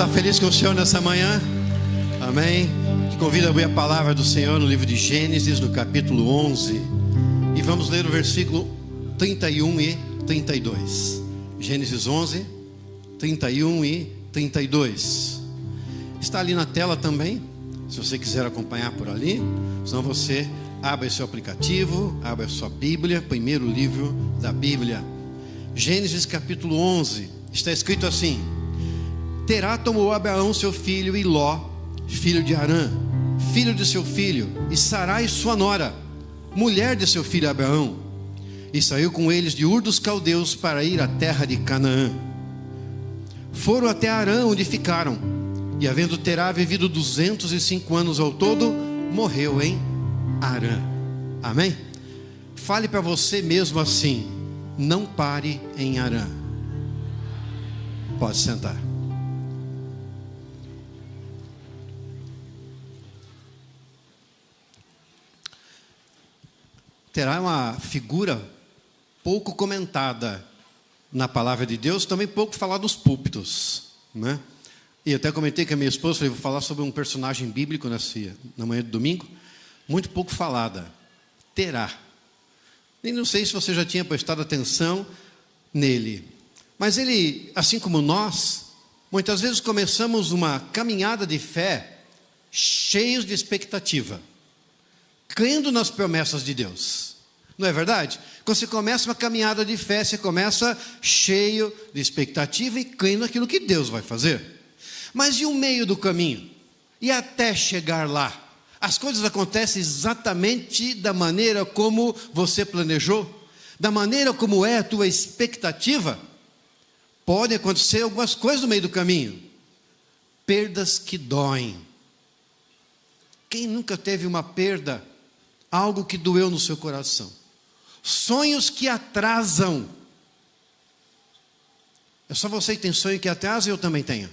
está feliz com o Senhor nessa manhã? Amém? Te convido a abrir a palavra do Senhor no livro de Gênesis, no capítulo 11. E vamos ler o versículo 31 e 32. Gênesis 11, 31 e 32. Está ali na tela também, se você quiser acompanhar por ali. Senão você abre seu aplicativo, abre a sua Bíblia, primeiro livro da Bíblia. Gênesis capítulo 11, está escrito assim: Terá tomou Abraão seu filho e Ló, filho de Harã, filho de seu filho, e Sarai sua nora, mulher de seu filho Abraão, e saiu com eles de Ur dos Caldeus para ir à terra de Canaã. Foram até Harã, onde ficaram, e havendo Terá vivido 205 anos ao todo, morreu em Harã. Amém? Fale para você mesmo assim: não pare em Harã. Pode sentar. Terá uma figura pouco comentada na palavra de Deus, também pouco falada nos púlpitos, né? E até comentei com a minha esposa, falei, vou falar sobre um personagem bíblico na manhã de domingo, muito pouco falada. Terá. Nem não sei se você já tinha prestado atenção nele, mas ele, assim como nós, muitas vezes começamos uma caminhada de fé cheios de expectativa, crendo nas promessas de Deus. Não é verdade? Quando você começa uma caminhada de fé, você começa cheio de expectativa e crendo naquilo que Deus vai fazer. Mas e o meio do caminho? E até chegar lá? As coisas acontecem exatamente da maneira como você planejou? Da maneira como é a tua expectativa? Pode acontecer algumas coisas no meio do caminho. Perdas que doem. Quem nunca teve uma perda? Algo que doeu no seu coração. Sonhos que atrasam. É só você que tem sonho que atrasa, eu também tenho.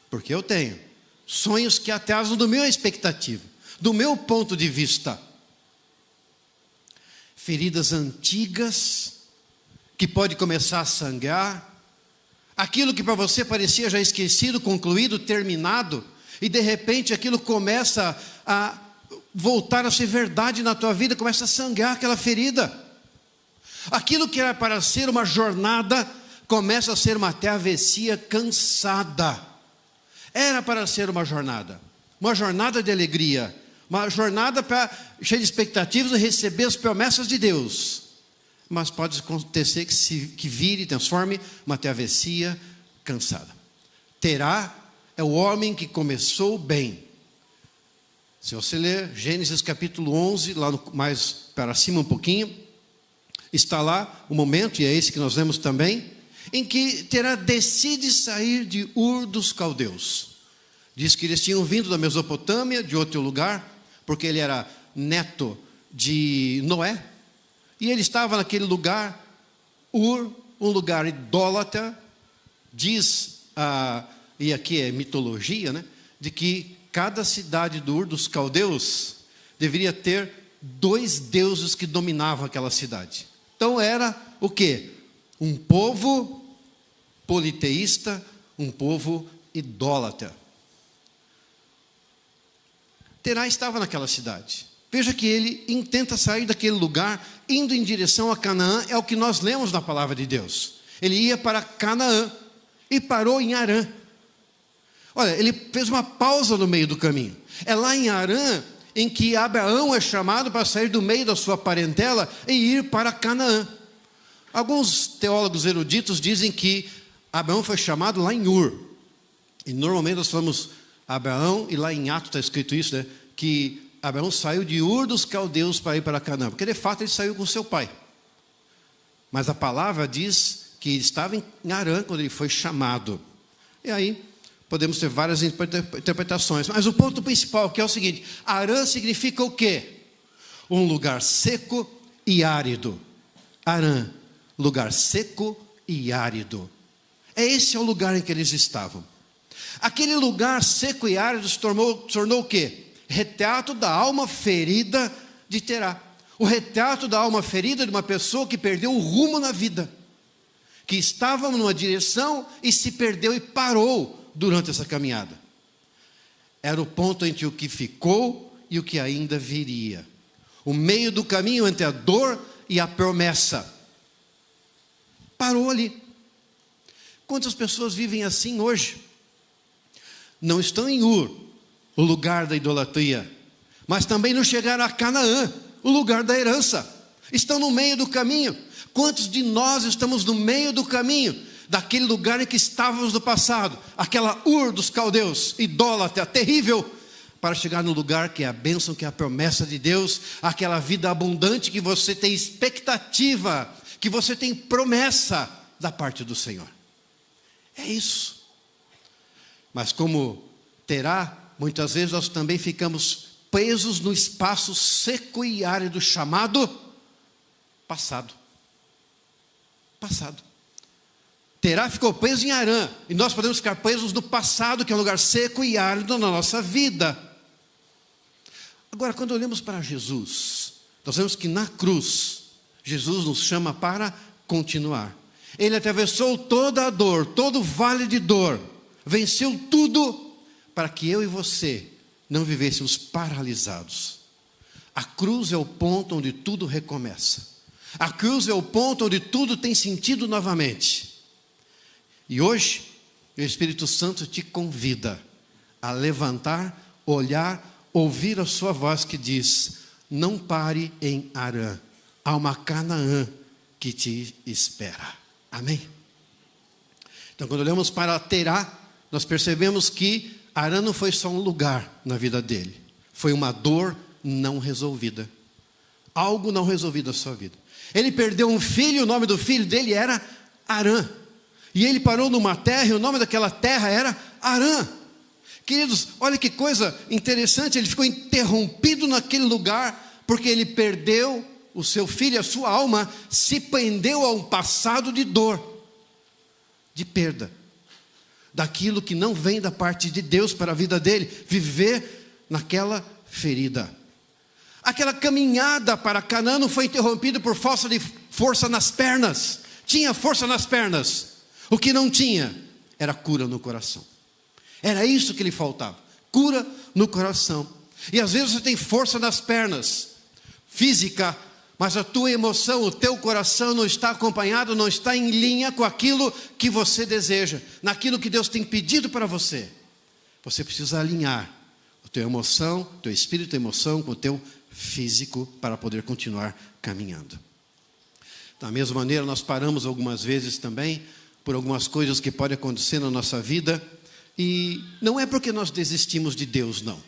Porque eu tenho. Sonhos que atrasam do meu expectativa, do meu ponto de vista. Feridas antigas, que pode começar a sangrar. Aquilo que para você parecia já esquecido, concluído, terminado. E de repente aquilo começa a voltar a ser verdade na tua vida, começa a sangrar aquela ferida. Aquilo que era para ser uma jornada, começa a ser uma travessia cansada. Era para ser uma jornada de alegria, uma jornada cheia de expectativas de receber as promessas de Deus. Mas pode acontecer que vire e transforme uma travessia cansada. Terá é o homem que começou bem. Se você ler Gênesis capítulo 11, lá mais para cima um pouquinho, está lá o momento, e é esse que nós lemos também, em que Terá decide sair de Ur dos Caldeus. Diz que eles tinham vindo da Mesopotâmia, de outro lugar, porque ele era neto de Noé, e ele estava naquele lugar, Ur, um lugar idólatra. Diz, e aqui é mitologia, né, de que cada cidade do Ur dos Caldeus deveria ter 2 deuses que dominavam aquela cidade. Então era o quê? Um povo politeísta, um povo idólatra. Terá estava naquela cidade. Veja que ele intenta sair daquele lugar, indo em direção a Canaã, é o que nós lemos na palavra de Deus. Ele ia para Canaã e parou em Harã. Olha, ele fez uma pausa no meio do caminho. É lá em Harã em que Abraão é chamado para sair do meio da sua parentela e ir para Canaã. Alguns teólogos eruditos dizem que Abraão foi chamado lá em Ur. E normalmente nós falamos Abraão, e lá em Atos está escrito isso, né? Que Abraão saiu de Ur dos Caldeus para ir para Canaã. Porque de fato ele saiu com seu pai. Mas a palavra diz que ele estava em Harã quando ele foi chamado. E aí podemos ter várias interpretações. Mas o ponto principal que é o seguinte: Harã significa o quê? Um lugar seco e árido. Harã, lugar seco e árido. Esse é o lugar em que eles estavam. Aquele lugar seco e árido se tornou o quê? Retrato da alma ferida de Terá. O retrato da alma ferida de uma pessoa que perdeu o rumo na vida. Que estava numa direção e se perdeu e parou durante essa caminhada. Era o ponto entre o que ficou e o que ainda viria. O meio do caminho entre a dor e a promessa. Parou ali. Quantas pessoas vivem assim hoje? Não estão em Ur, o lugar da idolatria, mas também não chegaram a Canaã, o lugar da herança. Estão no meio do caminho. Quantos de nós estamos no meio do caminho, daquele lugar em que estávamos no passado, aquela Ur dos caldeus, idólatra, terrível, para chegar no lugar que é a bênção, que é a promessa de Deus, aquela vida abundante que você tem expectativa, que você tem promessa da parte do Senhor. É isso. Mas como Terá, muitas vezes nós também ficamos presos no espaço seco e árido chamado passado. Passado. Terá ficou preso em Harã, e nós podemos ficar presos no passado, que é um lugar seco e árido na nossa vida. Agora, quando olhamos para Jesus, nós vemos que na cruz, Jesus nos chama para continuar. Ele atravessou toda a dor, todo o vale de dor, venceu tudo, para que eu e você não vivêssemos paralisados. A cruz é o ponto onde tudo recomeça. A cruz é o ponto onde tudo tem sentido novamente. E hoje, o Espírito Santo te convida a levantar, olhar, ouvir a sua voz que diz: não pare em Harã, há uma Canaã que te espera. Amém? Então, quando olhamos para Terá, nós percebemos que Harã não foi só um lugar na vida dele, foi uma dor não resolvida, algo não resolvido na sua vida. Ele perdeu um filho, o nome do filho dele era Harã, e ele parou numa terra, e o nome daquela terra era Harã. Queridos, olha que coisa interessante, ele ficou interrompido naquele lugar, porque ele perdeu o seu filho, a sua alma se prendeu a um passado de dor, de perda, daquilo que não vem da parte de Deus para a vida dele, viver naquela ferida. Aquela caminhada para Canaã não foi interrompida por falta de força nas pernas. Tinha força nas pernas. O que não tinha era cura no coração. Era isso que lhe faltava, cura no coração. E às vezes você tem força nas pernas, física, mas a tua emoção, o teu coração não está acompanhado, não está em linha com aquilo que você deseja, naquilo que Deus tem pedido para você. Você precisa alinhar a tua emoção, teu espírito e emoção com o teu físico para poder continuar caminhando. Da mesma maneira, nós paramos algumas vezes também por algumas coisas que podem acontecer na nossa vida, e não é porque nós desistimos de Deus, não.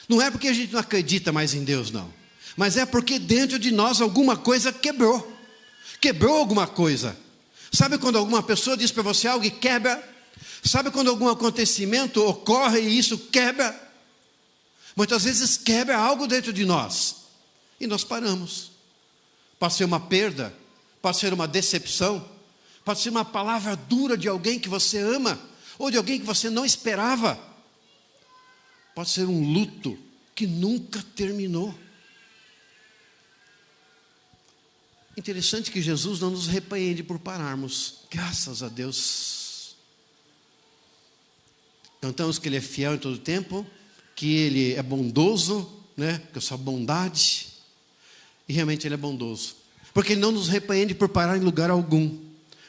Não é porque a gente não acredita mais em Deus, não. Mas é porque dentro de nós alguma coisa quebrou. Quebrou alguma coisa. Sabe quando alguma pessoa diz para você algo e quebra? Sabe quando algum acontecimento ocorre e isso quebra? Muitas vezes quebra algo dentro de nós. E nós paramos. Pode ser uma perda, pode ser uma decepção, pode ser uma palavra dura de alguém que você ama, ou de alguém que você não esperava. Pode ser um luto que nunca terminou. Interessante que Jesus não nos repreende por pararmos. Graças a Deus. Cantamos que Ele é fiel em todo tempo, que Ele é bondoso, né? Com a sua bondade. E realmente Ele é bondoso. Porque Ele não nos repreende por parar em lugar algum.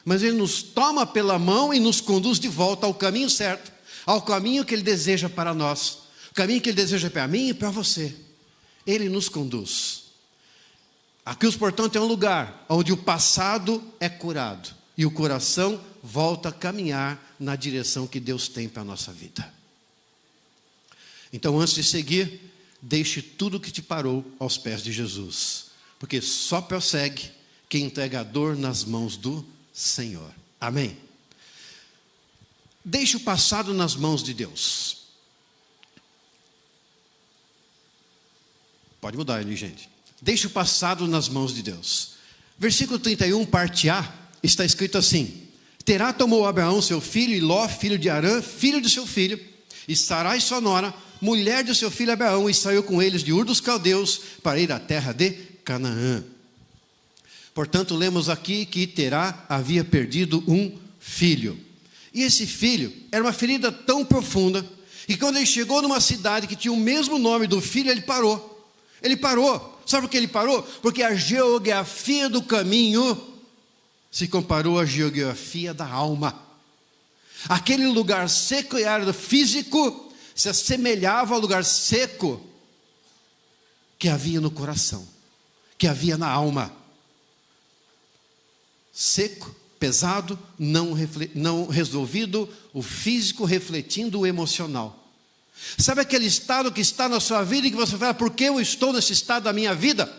Mas Ele nos toma pela mão e nos conduz de volta ao caminho certo. Ao caminho que Ele deseja para nós. O caminho que Ele deseja para mim e para você. Ele nos conduz. A cruz, portanto, é um lugar onde o passado é curado. E o coração volta a caminhar na direção que Deus tem para a nossa vida. Então, antes de seguir, deixe tudo que te parou aos pés de Jesus. Porque só prossegue quem entrega a dor nas mãos do Senhor. Amém? Deixe o passado nas mãos de Deus. Pode mudar ele, gente. Deixe o passado nas mãos de Deus. Versículo 31, parte A, está escrito assim: Terá tomou Abraão seu filho, e Ló, filho de Harã, filho de seu filho, e Sarai sua nora, mulher de seu filho Abraão, e saiu com eles de Ur dos caldeus para ir à terra de Canaã. Portanto, lemos aqui que Terá havia perdido um filho. E esse filho era uma ferida tão profunda, que quando ele chegou numa cidade que tinha o mesmo nome do filho, ele parou. Ele parou. Sabe por que ele parou? Porque a geografia do caminho se comparou à geografia da alma. Aquele lugar seco e árido físico se assemelhava ao lugar seco que havia no coração, que havia na alma. Seco, pesado, não resolvido, o físico refletindo o emocional. Sabe aquele estado que está na sua vida e que você fala, por que eu estou nesse estado da minha vida?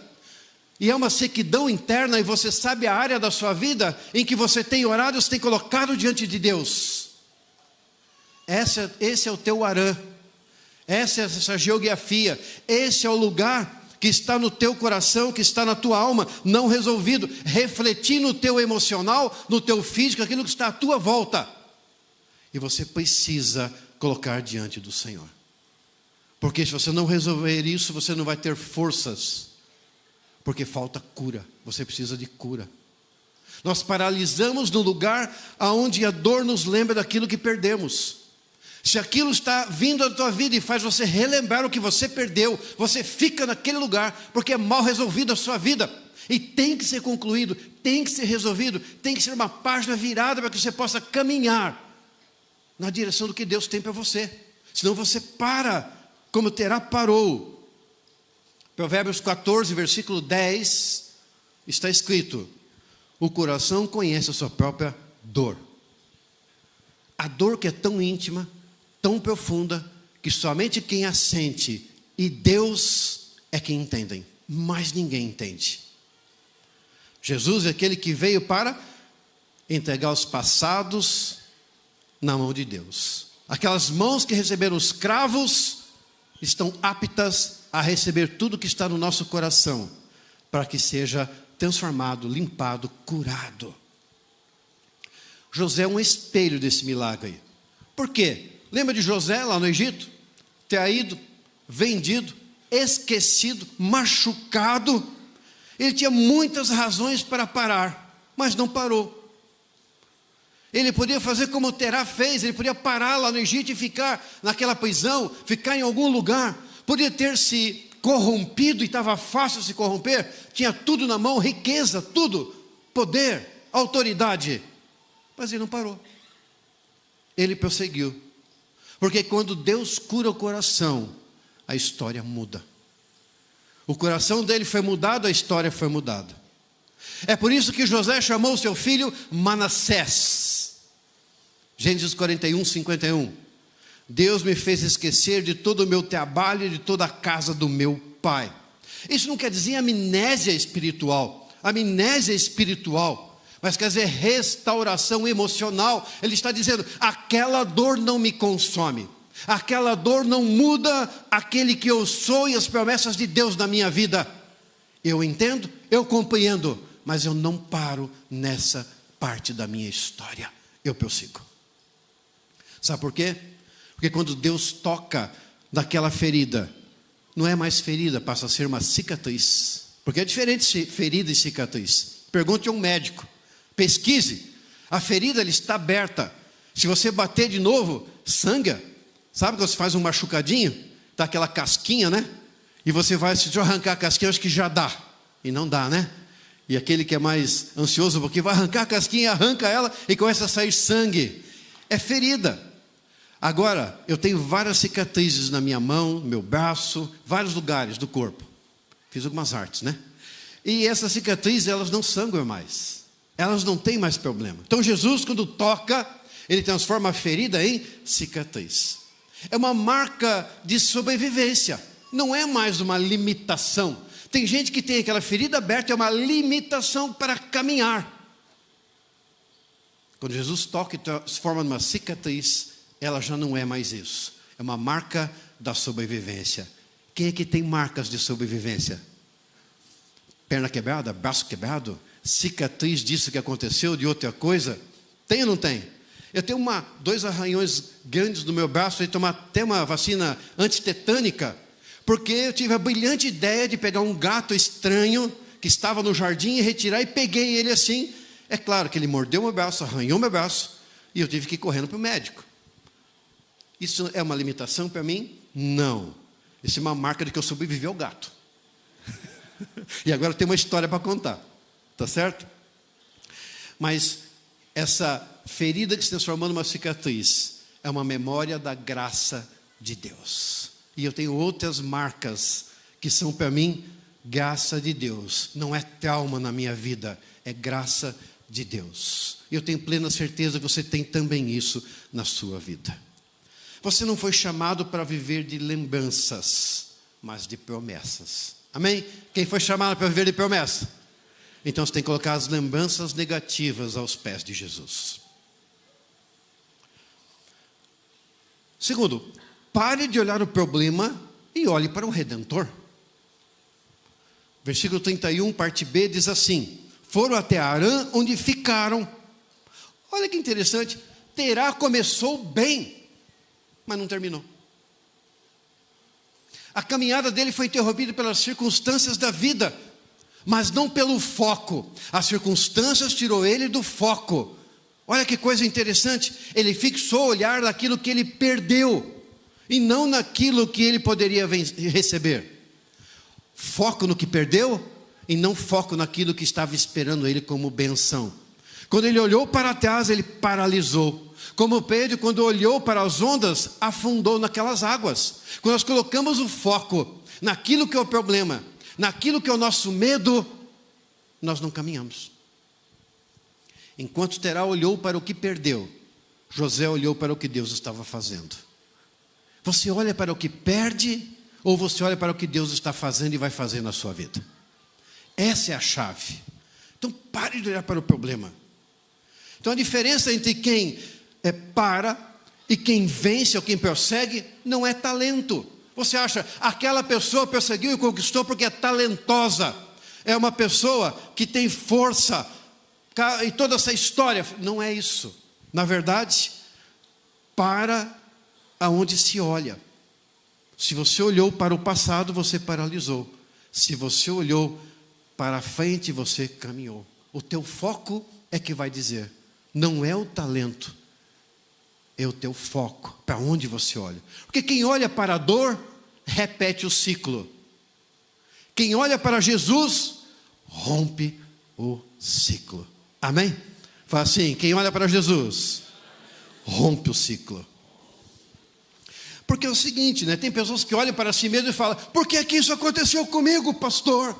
E é uma sequidão interna e você sabe a área da sua vida em que você tem orado, você tem colocado diante de Deus. Esse é o teu Arã, essa é essa geografia, esse é o lugar que está no teu coração, que está na tua alma, não resolvido, refletir no teu emocional, no teu físico, aquilo que está à tua volta. E você precisa colocar diante do Senhor. Porque se você não resolver isso, você não vai ter forças. Porque falta cura, você precisa de cura. Nós paralisamos no lugar onde a dor nos lembra daquilo que perdemos. Se aquilo está vindo da tua vida e faz você relembrar o que você perdeu, você fica naquele lugar, porque é mal resolvido a sua vida. E tem que ser concluído, tem que ser resolvido, tem que ser uma página virada para que você possa caminhar na direção do que Deus tem para você. Senão você para, como Terá parou. Provérbios 14, versículo 10, está escrito: o coração conhece a sua própria dor. A dor que é tão íntima, tão profunda, que somente quem a sente e Deus é quem entendem, mas ninguém entende. Jesus é aquele que veio para entregar os passados na mão de Deus. Aquelas mãos que receberam os cravos estão aptas a receber tudo que está no nosso coração, para que seja transformado, limpado, curado. José é um espelho desse milagre. Por quê? Lembra de José lá no Egito? Ter ido, vendido, esquecido, machucado. Ele tinha muitas razões para parar, mas não parou. Ele podia fazer como Terá fez, ele podia parar lá no Egito e ficar naquela prisão, ficar em algum lugar. Podia ter se corrompido e estava fácil se corromper, tinha tudo na mão, riqueza, tudo, poder, autoridade. Mas ele não parou. Ele prosseguiu. Porque quando Deus cura o coração, a história muda. O coração dele foi mudado, a história foi mudada. É por isso que José chamou seu filho Manassés. Gênesis 41, 51. Deus me fez esquecer de todo o meu trabalho e de toda a casa do meu pai. Isso não quer dizer amnésia espiritual. Amnésia espiritual. Mas quer dizer restauração emocional. Ele está dizendo, aquela dor não me consome. Aquela dor não muda aquele que eu sou e as promessas de Deus na minha vida. Eu entendo, eu compreendo, mas eu não paro nessa parte da minha história. Eu prossigo. Sabe por quê? Porque quando Deus toca naquela ferida, não é mais ferida, passa a ser uma cicatriz. Porque é diferente ferida e cicatriz. Pergunte a um médico. Pesquise, a ferida ela está aberta. Se você bater de novo, sangra. Sabe quando você faz um machucadinho? Tá aquela casquinha, né? E você vai, se eu arrancar a casquinha, acho que já dá. E não dá, né? E aquele que é mais ansioso, porque vai arrancar a casquinha, arranca ela e começa a sair sangue. É ferida. Agora, eu tenho várias cicatrizes na minha mão, no meu braço, vários lugares do corpo. Fiz algumas artes, né? E essas cicatrizes, elas não sangram mais. Elas não têm mais problema. Então Jesus, quando toca, ele transforma a ferida em cicatriz. É uma marca de sobrevivência. Não é mais uma limitação. Tem gente que tem aquela ferida aberta, é uma limitação para caminhar. Quando Jesus toca e transforma numa cicatriz, ela já não é mais isso. É uma marca da sobrevivência. Quem é que tem marcas de sobrevivência? Perna quebrada, braço quebrado, cicatriz disso que aconteceu, de outra coisa? Tem ou não tem? Eu tenho 2 arranhões grandes no meu braço e tomar até uma vacina antitetânica, porque eu tive a brilhante ideia de pegar um gato estranho que estava no jardim e retirar, e peguei ele assim. É claro que ele mordeu meu braço, arranhou meu braço, E eu tive que ir correndo para o médico. Isso é uma limitação para mim? Não. Isso é uma marca de que eu sobrevivi ao gato. E agora eu tenho uma história para contar. Tá certo? Mas essa ferida que se transformou numa cicatriz é uma memória da graça de Deus. E eu tenho outras marcas que são para mim graça de Deus. Não é trauma na minha vida, é graça de Deus. Eu tenho plena certeza que você tem também isso na sua vida. Você não foi chamado para viver de lembranças, mas de promessas. Amém? Quem foi chamado para viver de promessa? Então você tem que colocar as lembranças negativas aos pés de Jesus. Segundo, pare de olhar o problema e olhe para o Redentor. Versículo 31, parte B, diz assim: foram até Harã, onde ficaram. Olha que interessante, Terá começou bem, mas não terminou. A caminhada dele foi interrompida pelas circunstâncias da vida, mas não pelo foco. As circunstâncias tirou ele do foco. Olha que coisa interessante, ele fixou o olhar naquilo que ele perdeu, e não naquilo que ele poderia receber. Foco no que perdeu, e não foco naquilo que estava esperando ele como benção. Quando ele olhou para trás, ele paralisou. Como Pedro, quando olhou para as ondas, afundou naquelas águas. Quando nós colocamos o foco naquilo que é o problema, naquilo que é o nosso medo, nós não caminhamos. Enquanto Terá olhou para o que perdeu, José olhou para o que Deus estava fazendo. Você olha para o que perde, ou você olha para o que Deus está fazendo e vai fazer na sua vida? Essa é a chave. Então pare de olhar para o problema. Então a diferença entre quem para e quem vence ou quem persegue não é talento. Você acha, aquela pessoa perseguiu e conquistou porque é talentosa, é uma pessoa que tem força, e toda essa história, não é isso. Na verdade, para aonde se olha. Se você olhou para o passado, você paralisou. Se você olhou para a frente, você caminhou. O teu foco é que vai dizer, não é o talento, é o teu foco, para onde você olha. Porque quem olha para a dor, repete o ciclo. Quem olha para Jesus, rompe o ciclo. Amém? Fala assim, quem olha para Jesus, rompe o ciclo. Porque é o seguinte, né? Tem pessoas que olham para si mesmo e falam, por que é que isso aconteceu comigo, pastor?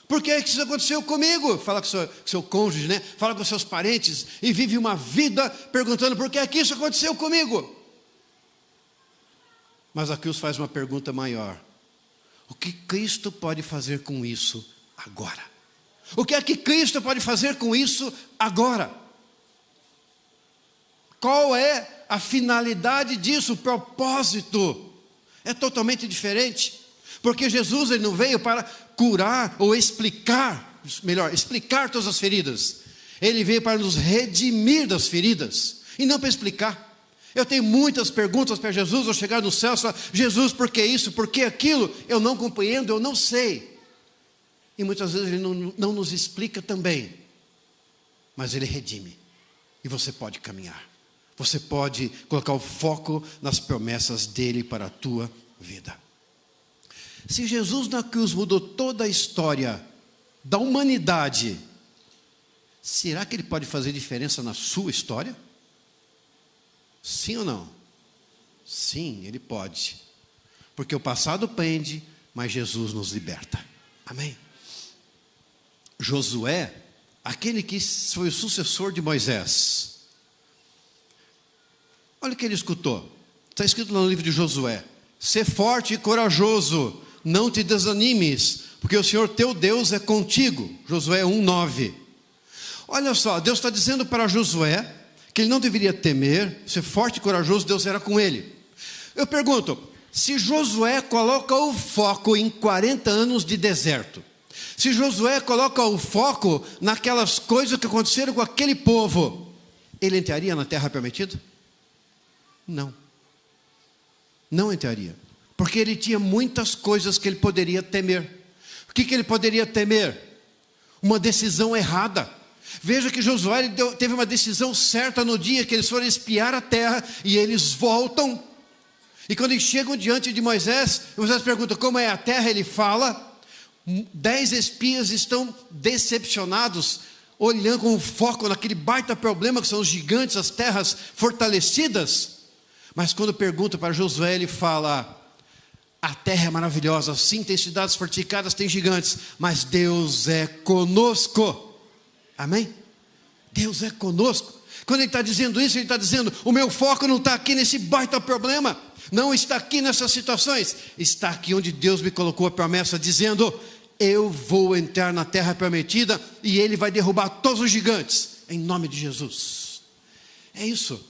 Por que é que isso aconteceu comigo? Fala com seu cônjuge, né? Fala com seus parentes e vive uma vida perguntando, por que é que isso aconteceu comigo? Mas aqui os faz uma pergunta maior. O que Cristo pode fazer com isso agora? O que é que Cristo pode fazer com isso agora? Qual é a finalidade disso, o propósito? É totalmente diferente. Porque Jesus ele não veio para curar ou explicar, melhor, explicar todas as feridas. Ele veio para nos redimir das feridas, e não para explicar. Eu tenho muitas perguntas para Jesus ao chegar no céu, só, Jesus, por que isso, por que aquilo? Eu não compreendo, eu não sei. E muitas vezes ele não nos explica também, mas ele redime, e você pode caminhar. Você pode colocar o foco nas promessas dele para a tua vida. Se Jesus na cruz mudou toda a história da humanidade, será que ele pode fazer diferença na sua história? Sim ou não? Sim, ele pode. Porque o passado prende, mas Jesus nos liberta. Amém? Josué, aquele que foi o sucessor de Moisés, olha o que ele escutou. Está escrito no livro de Josué: sê forte e corajoso, não te desanimes, porque o Senhor teu Deus é contigo. Josué 1:9. Olha só, Deus está dizendo para Josué que ele não deveria temer, ser forte e corajoso, Deus era com ele. Eu pergunto, se Josué coloca o foco em 40 anos de deserto, se Josué coloca o foco naquelas coisas que aconteceram com aquele povo, ele entraria na terra prometida? Não. Não entraria. Porque ele tinha muitas coisas que ele poderia temer. O que ele poderia temer? Uma decisão errada. Veja que Josué teve uma decisão certa no dia que eles foram espiar a terra, e eles voltam. E quando eles chegam diante de Moisés pergunta como é a terra, ele fala. 10 espias estão decepcionados, olhando com foco naquele baita problema que são os gigantes, as terras fortalecidas. Mas quando pergunta para Josué, ele fala: a terra é maravilhosa, sim, tem cidades fortificadas, tem gigantes, mas Deus é conosco. Amém? Deus é conosco. Quando ele está dizendo isso, ele está dizendo: o meu foco não está aqui nesse baita problema, não está aqui nessas situações, está aqui onde Deus me colocou a promessa, dizendo: eu vou entrar na terra prometida, e Ele vai derrubar todos os gigantes, em nome de Jesus. É isso.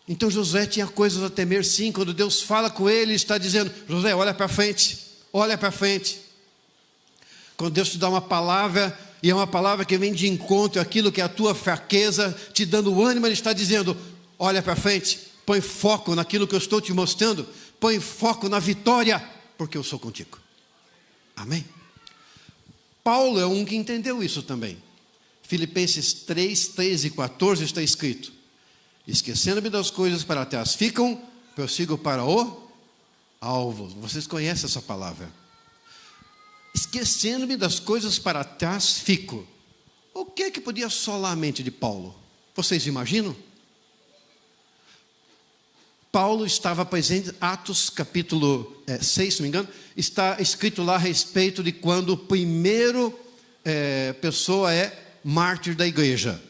Então Josué tinha coisas a temer, sim. Quando Deus fala com ele, está dizendo: Josué, olha para frente, olha para frente. Quando Deus te dá uma palavra, e é uma palavra que vem de encontro àquilo que é a tua fraqueza, te dando ânimo, Ele está dizendo: olha para frente, põe foco naquilo que eu estou te mostrando, põe foco na vitória, porque eu sou contigo. Amém? Paulo é um que entendeu isso também. Filipenses 3, 13 e 14 está escrito: esquecendo-me das coisas para trás ficam, prossigo para o alvo. Vocês conhecem essa palavra? Esquecendo-me das coisas para trás fico. O que podia assolar a mente de Paulo? Vocês imaginam? Paulo estava presente, Atos capítulo 6, se não me engano, está escrito lá a respeito de quando o primeiro pessoa é mártir da igreja.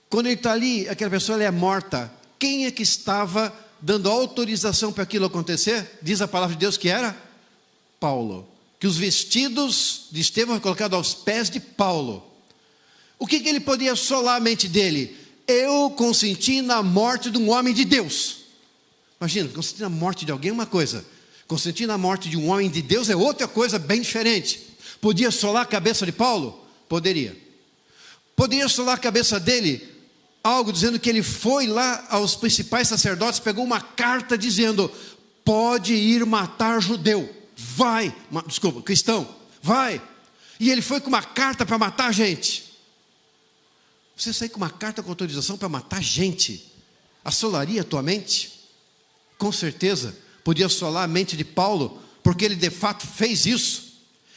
Quando ele está ali, aquela pessoa ela é morta. Quem é que estava dando autorização para aquilo acontecer? Diz a palavra de Deus que era Paulo. Que os vestidos de Estevão foram colocados aos pés de Paulo. O que ele podia assolar a mente dele? Eu consenti na morte de um homem de Deus. Imagina, consentir na morte de alguém é uma coisa, consentir na morte de um homem de Deus é outra coisa bem diferente. Podia assolar a cabeça de Paulo? Poderia. Poderia assolar a cabeça dele algo dizendo que ele foi lá aos principais sacerdotes, pegou uma carta dizendo: pode ir matar judeu, vai, cristão, vai. E ele foi com uma carta para matar gente. Você sair com uma carta com autorização para matar gente, assolaria a tua mente? Com certeza, podia assolar a mente de Paulo, porque ele de fato fez isso.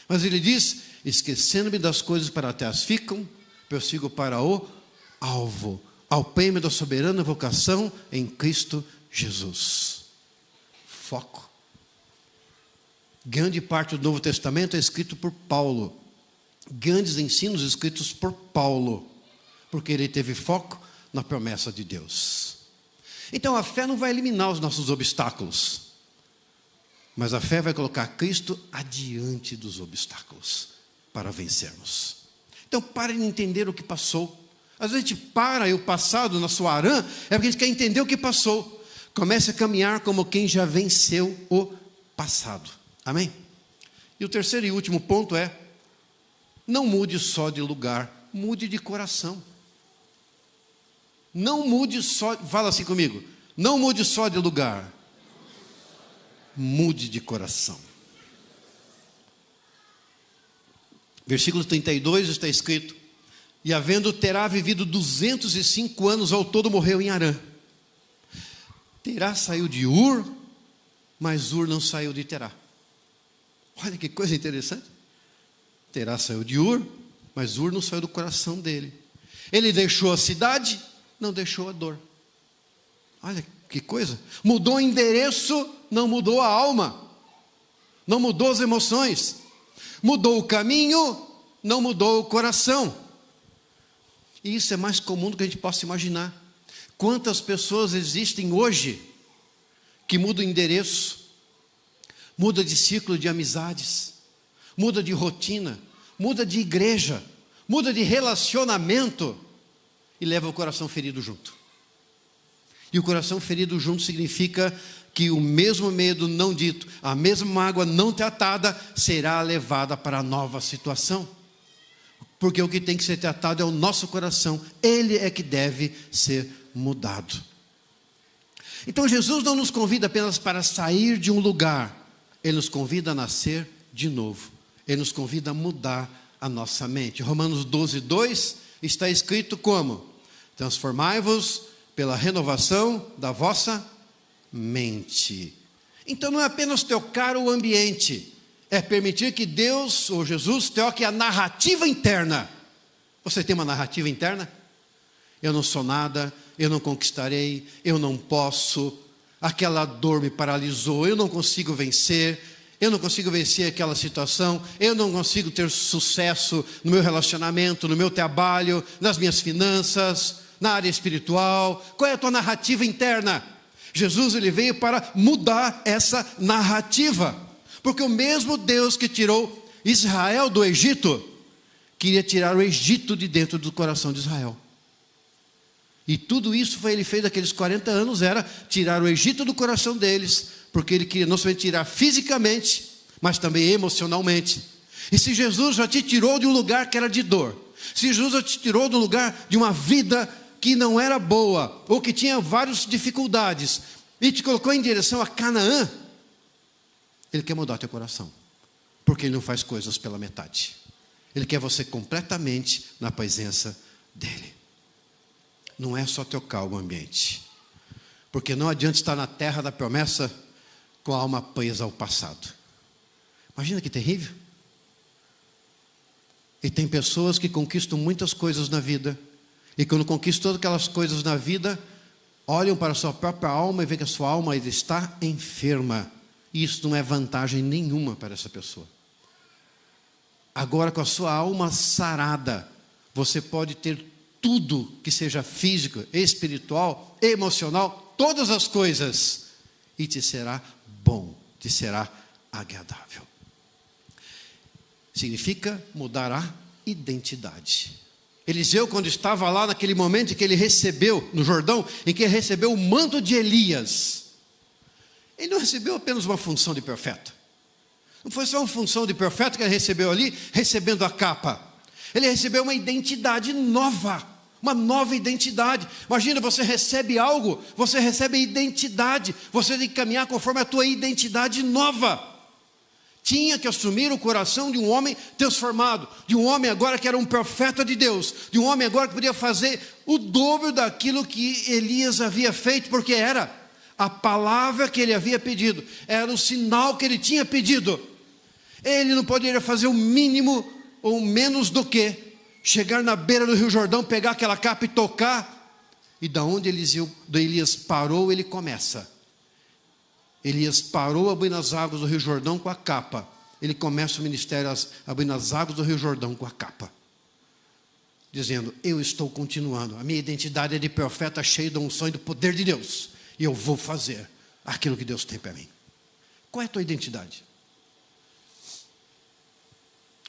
Mas ele diz: esquecendo-me das coisas para trás ficam, prossigo para o alvo, ao prêmio da soberana vocação em Cristo Jesus. Foco. Grande parte do Novo Testamento é escrito por Paulo. Grandes ensinos escritos por Paulo, porque ele teve foco na promessa de Deus. Então a fé não vai eliminar os nossos obstáculos, mas a fé vai colocar Cristo adiante dos obstáculos para vencermos. Então pare de entender o que passou. Às vezes a gente para o passado na sua arã, é porque a gente quer entender o que passou. Comece a caminhar como quem já venceu o passado. Amém? E o terceiro e último ponto é: não mude só de lugar, mude de coração. Não mude só, fala assim comigo, não mude só de lugar, mude de coração. Versículo 32 está escrito: e havendo Terá vivido 205 anos, ao todo morreu em Harã. Terá saiu de Ur, mas Ur não saiu de Terá. Olha que coisa interessante. Terá saiu de Ur, mas Ur não saiu do coração dele. Ele deixou a cidade, não deixou a dor. Olha que coisa. Mudou o endereço, não mudou a alma. Não mudou as emoções. Mudou o caminho, não mudou o coração. E isso é mais comum do que a gente possa imaginar. Quantas pessoas existem hoje que mudam o endereço, muda de ciclo de amizades, muda de rotina, muda de igreja, muda de relacionamento e leva o coração ferido junto. E o coração ferido junto significa que o mesmo medo não dito, a mesma mágoa não tratada será levada para a nova situação. Porque o que tem que ser tratado é o nosso coração, ele é que deve ser mudado. Então Jesus não nos convida apenas para sair de um lugar, Ele nos convida a nascer de novo, Ele nos convida a mudar a nossa mente. Romanos 12:2 está escrito como? Transformai-vos pela renovação da vossa mente. Então não é apenas tocar o ambiente, é permitir que Deus ou Jesus toque a narrativa interna. Você tem uma narrativa interna? Eu não sou nada, eu não conquistarei, eu não posso, aquela dor me paralisou, eu não consigo vencer aquela situação, eu não consigo ter sucesso no meu relacionamento, no meu trabalho, nas minhas finanças, na área espiritual. Qual é a tua narrativa interna? Jesus, ele veio para mudar essa narrativa, porque o mesmo Deus que tirou Israel do Egito, queria tirar o Egito de dentro do coração de Israel. E tudo isso ele fez naqueles 40 anos, era tirar o Egito do coração deles, porque ele queria não somente tirar fisicamente, mas também emocionalmente. E se Jesus já te tirou de um lugar que era de dor, se Jesus já te tirou de um lugar de uma vida que não era boa, ou que tinha várias dificuldades, e te colocou em direção a Canaã, ele quer mudar teu coração, porque ele não faz coisas pela metade. Ele quer você completamente na presença dele. Não é só tocar o ambiente, porque não adianta estar na terra da promessa com a alma presa ao passado. Imagina que terrível. E tem pessoas que conquistam muitas coisas na vida, e quando conquistam todas aquelas coisas na vida, olham para a sua própria alma e veem que a sua alma ainda está enferma. E isso não é vantagem nenhuma para essa pessoa. Agora, com a sua alma sarada, você pode ter tudo que seja físico, espiritual, emocional, todas as coisas, e te será bom, te será agradável. Significa mudar a identidade. Eliseu, quando estava lá naquele momento em que ele recebeu, no Jordão, em que ele recebeu o manto de Elias, ele não recebeu apenas uma função de profeta. Não foi só uma função de profeta que ele recebeu ali, recebendo a capa. Ele recebeu uma identidade nova, uma nova identidade. Imagina, você recebe algo, você recebe identidade, você tem que caminhar conforme a tua identidade nova. Tinha que assumir o coração de um homem transformado, de um homem agora que era um profeta de Deus, de um homem agora que podia fazer o dobro daquilo que Elias havia feito, porque era a palavra que ele havia pedido, era o sinal que ele tinha pedido. Ele não poderia fazer o mínimo ou menos do que chegar na beira do Rio Jordão, pegar aquela capa e tocar, e da onde Elias parou, ele começa. Elias parou abrindo as águas do Rio Jordão com a capa. Ele começa o ministério abrindo as águas do Rio Jordão com a capa, dizendo: eu estou continuando, a minha identidade é de profeta cheio da unção e do poder de Deus, e eu vou fazer aquilo que Deus tem para mim. Qual é a tua identidade?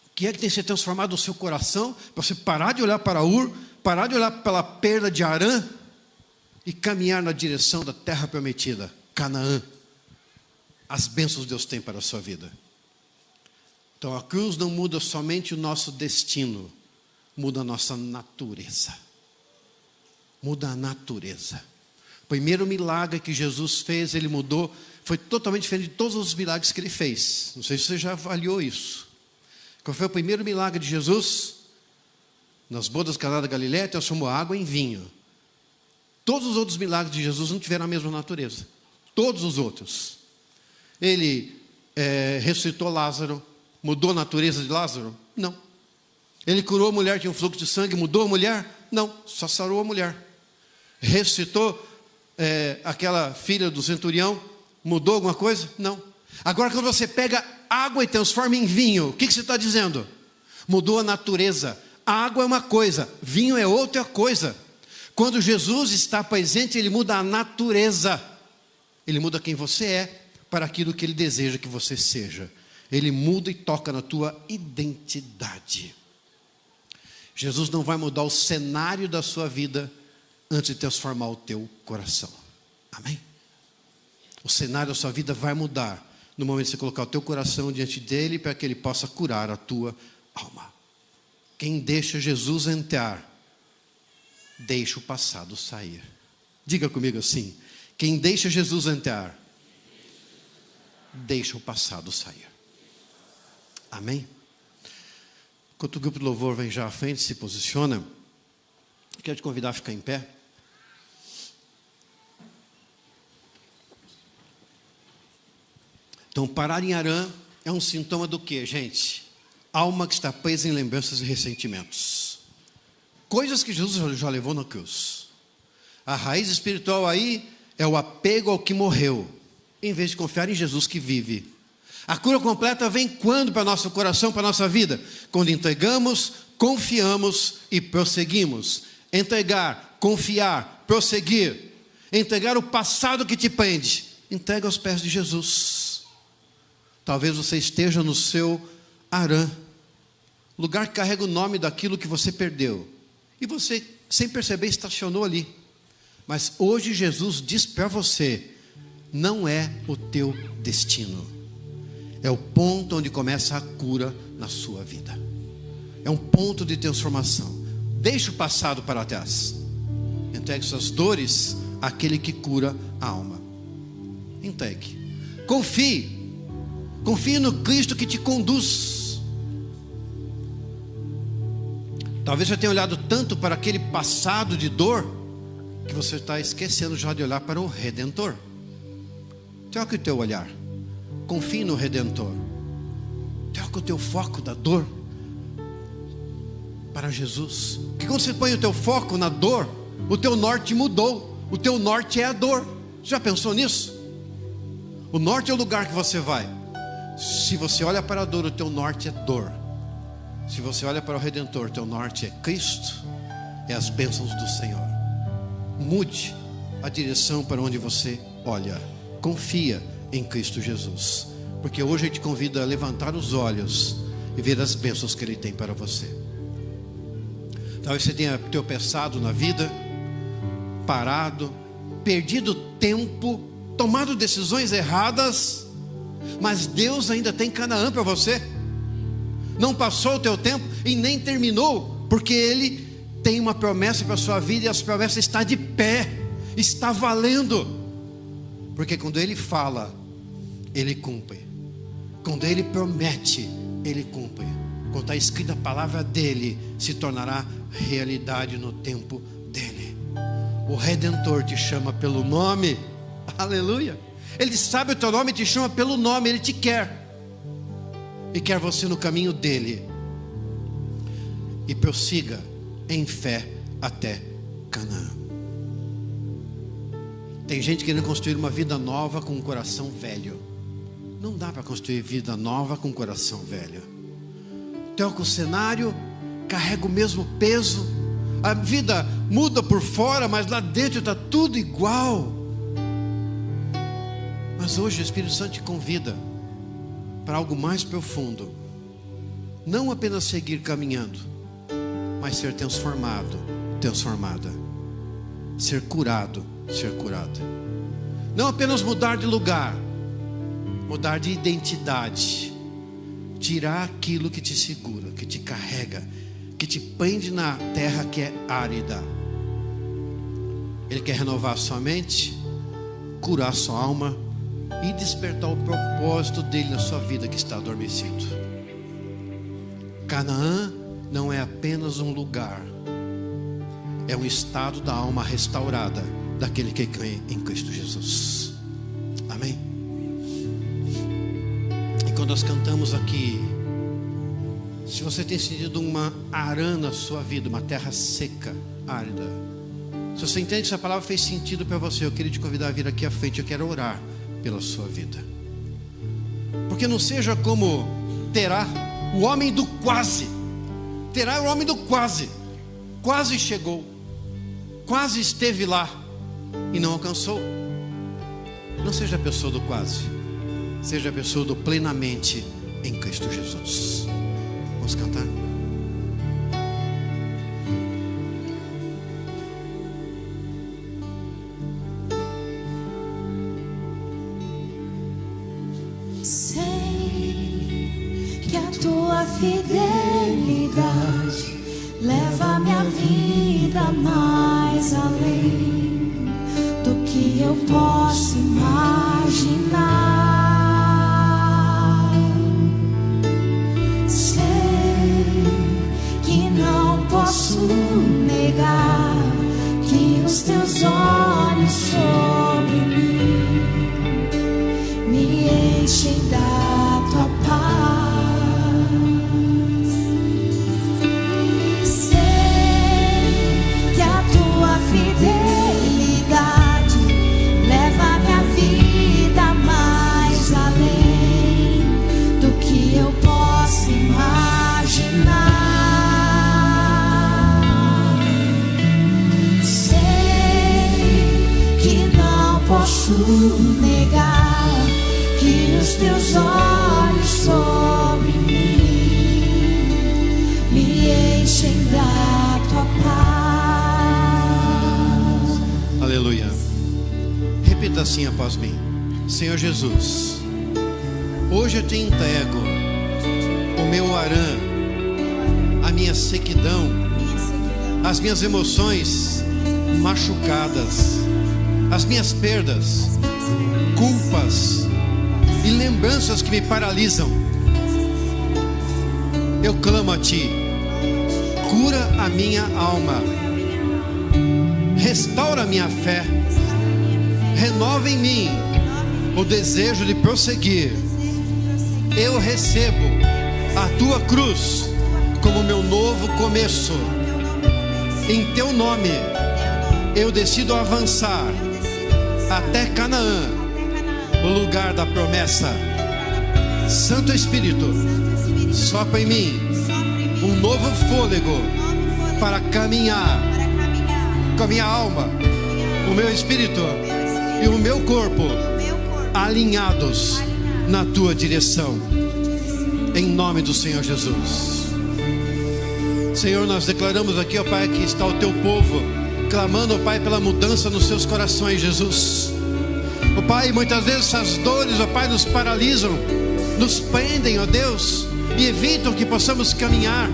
O que é que tem que ser transformado no seu coração, para você parar de olhar para Ur, parar de olhar pela perda de Arã, e caminhar na direção da terra prometida, Canaã, as bênçãos que Deus tem para a sua vida. Então a cruz não muda somente o nosso destino, muda a nossa natureza. Muda a natureza. O primeiro milagre que Jesus fez, ele mudou, foi totalmente diferente de todos os milagres que ele fez. Não sei se você já avaliou isso. Qual foi o primeiro milagre de Jesus? Nas bodas de Caná da Galileia, transformou água em vinho. Todos os outros milagres de Jesus não tiveram a mesma natureza. Todos os outros. Ele ressuscitou Lázaro, mudou a natureza de Lázaro? Não. Ele curou a mulher que tinha um fluxo de sangue, mudou a mulher? Não, só sarou a mulher. Ressuscitou aquela filha do centurião, mudou alguma coisa? Não. Agora, quando você pega água e transforma em vinho, o que você está dizendo? Mudou a natureza. A água é uma coisa, vinho é outra coisa. Quando Jesus está presente, ele muda a natureza. Ele muda quem você é para aquilo que ele deseja que você seja. Ele muda e toca na tua identidade. Jesus não vai mudar o cenário da sua vida antes de transformar o teu coração. Amém? O cenário da sua vida vai mudar no momento de você colocar o teu coração diante dele, para que ele possa curar a tua alma. Quem deixa Jesus entrar, deixa o passado sair. Diga comigo assim: quem deixa Jesus entrar, deixa o passado sair. Amém? Enquanto o grupo de louvor vem já à frente, se posiciona, eu quero te convidar a ficar em pé. Então, parar em Harã é um sintoma do quê, gente? Alma que está presa em lembranças e ressentimentos. Coisas que Jesus já levou na cruz. A raiz espiritual aí é o apego ao que morreu, em vez de confiar em Jesus que vive. A cura completa vem quando para nosso coração, para nossa vida? Quando entregamos, confiamos e prosseguimos. Entregar, confiar, prosseguir. Entregar o passado que te prende. Entrega aos pés de Jesus. Talvez você esteja no seu Harã, lugar que carrega o nome daquilo que você perdeu. E você, sem perceber, estacionou ali. Mas hoje Jesus diz para você, não é o teu destino. É o ponto onde começa a cura na sua vida. É um ponto de transformação. Deixe o passado para trás. Entregue suas dores àquele que cura a alma. Entregue. Confie. Confie no Cristo que te conduz. Talvez você tenha olhado tanto para aquele passado de dor, que você está esquecendo já de olhar para o Redentor. Troque o teu olhar. Confie no Redentor. Troca o teu foco da dor para Jesus. Porque quando você põe o teu foco na dor, o teu norte mudou. O teu norte é a dor. Já pensou nisso? O norte é o lugar que você vai. Se você olha para a dor, o teu norte é dor. Se você olha para o Redentor, o teu norte é Cristo, é as bênçãos do Senhor. Mude a direção para onde você olha. Confia em Cristo Jesus, porque hoje Ele te convida a levantar os olhos e ver as bênçãos que Ele tem para você. Talvez você tenha tropeçado na vida, parado, perdido tempo, tomado decisões erradas, mas Deus ainda tem Canaã para você. Não passou o teu tempo e nem terminou, porque Ele tem uma promessa para a sua vida, e essa promessa está de pé, está valendo, porque quando Ele fala, Ele cumpre. Quando Ele promete, Ele cumpre. Quando está escrita a palavra dEle, se tornará realidade no tempo dEle. O Redentor te chama pelo nome. Aleluia. Ele sabe o teu nome e te chama pelo nome. Ele te quer. E quer você no caminho dEle. E prossiga em fé até Canaã. Tem gente querendo construir uma vida nova com um coração velho. Não dá para construir vida nova com um coração velho. Troca o cenário, carrega o mesmo peso. A vida muda por fora, mas lá dentro está tudo igual. Mas hoje o Espírito Santo te convida para algo mais profundo. Não apenas seguir caminhando, mas ser transformado, transformada. Ser curado, ser curada. Não apenas mudar de lugar, mudar de identidade. Tirar aquilo que te segura, que te carrega, que te prende na terra que é árida. Ele quer renovar a sua mente, curar a sua alma e despertar o propósito dele na sua vida que está adormecido. Canaã não é apenas um lugar, é um estado da alma restaurada daquele que crê em Cristo Jesus. Amém? E quando nós cantamos aqui, se você tem sentido uma Harã na sua vida, uma terra seca, árida, se você entende que essa palavra fez sentido para você, eu queria te convidar a vir aqui à frente. Eu quero orar pela sua vida. Porque não seja como Terá, o homem do quase. Terá é o homem do quase. Quase chegou, quase esteve lá e não alcançou. Não seja a pessoa do quase, seja a pessoa do plenamente em Cristo Jesus. Vamos cantar? Sei que a tua fidelidade leva minha vida mais além do que eu posso imaginar. Sei posso negar que os teus olhos sobre mim me enchem da tua paz. Aleluia. Repita assim após mim: Senhor Jesus, hoje eu te entrego o meu arã, a minha sequidão, as minhas emoções machucadas, as minhas perdas, culpas e lembranças que me paralisam. Eu clamo a Ti, cura a minha alma, restaura a minha fé, renova em mim o desejo de prosseguir. Eu recebo a Tua cruz como meu novo começo. Em Teu nome eu decido avançar até Canaã, o lugar da promessa. Santo Espírito, sopra em mim um novo fôlego para caminhar com a minha alma, o meu espírito e o meu corpo alinhados na Tua direção, em nome do Senhor Jesus. Senhor, nós declaramos aqui, ó Pai, que está o Teu povo clamando, ó Pai, pela mudança nos seus corações, Jesus. Ó Pai, muitas vezes essas dores, ó Pai, nos paralisam, nos prendem, ó Deus, e evitam que possamos caminhar.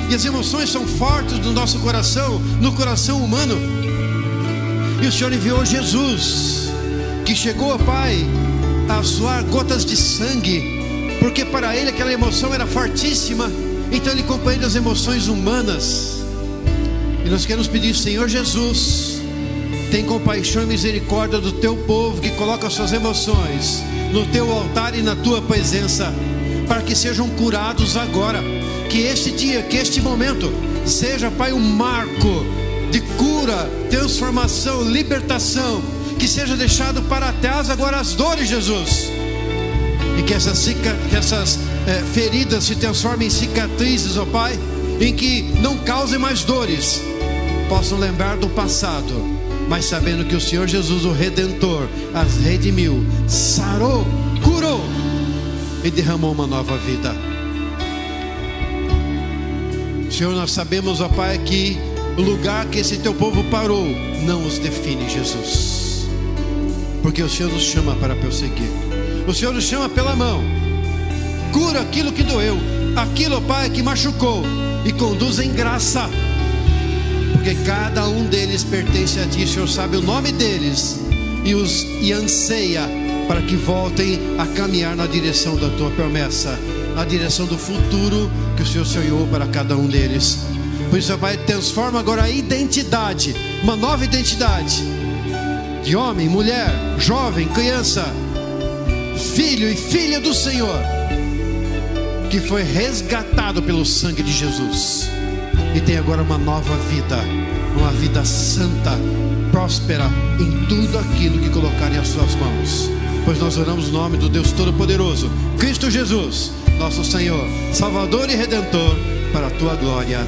E as emoções são fortes no nosso coração, no coração humano. E o Senhor enviou Jesus, que chegou, ó Pai, a suar gotas de sangue, porque para Ele aquela emoção era fortíssima. Então Ele compreende as emoções humanas. E nós queremos pedir: Senhor Jesus, tem compaixão e misericórdia do Teu povo que coloca as suas emoções no Teu altar e na Tua presença, para que sejam curados agora. Que este dia, que este momento seja, Pai, um marco de cura, transformação, libertação. Que seja deixado para trás agora as dores, Jesus. E que essas feridas se transformem em cicatrizes, ó Pai, em que não causem mais dores, possam lembrar do passado, mas sabendo que o Senhor Jesus, o Redentor, as redimiu, sarou, curou e derramou uma nova vida. Senhor, nós sabemos, ó Pai, que o lugar que esse Teu povo parou não os define, Jesus, porque o Senhor nos chama para prosseguir. O Senhor nos chama pela mão, cura aquilo que doeu, aquilo, ó Pai, que machucou, e conduz em graça, porque cada um deles pertence a Ti. O Senhor sabe o nome deles e anseia para que voltem a caminhar na direção da Tua promessa, na direção do futuro que o Senhor sonhou para cada um deles. Por isso, ó Pai, transforma agora a identidade, uma nova identidade de homem, mulher, jovem, criança, filho e filha do Senhor, que foi resgatado pelo sangue de Jesus e tem agora uma nova vida, uma vida santa, próspera em tudo aquilo que colocarem as suas mãos. Pois nós oramos no nome do Deus Todo-Poderoso, Cristo Jesus, nosso Senhor, Salvador e Redentor, para a Tua glória.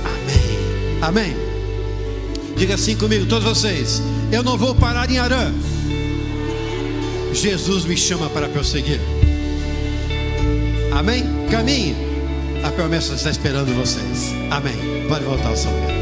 Amém. Amém. Diga assim comigo, todos vocês: eu não vou parar em Harã. Jesus me chama para prosseguir. Amém? Caminhe. A promessa está esperando vocês. Amém. Pode voltar ao seu lugar.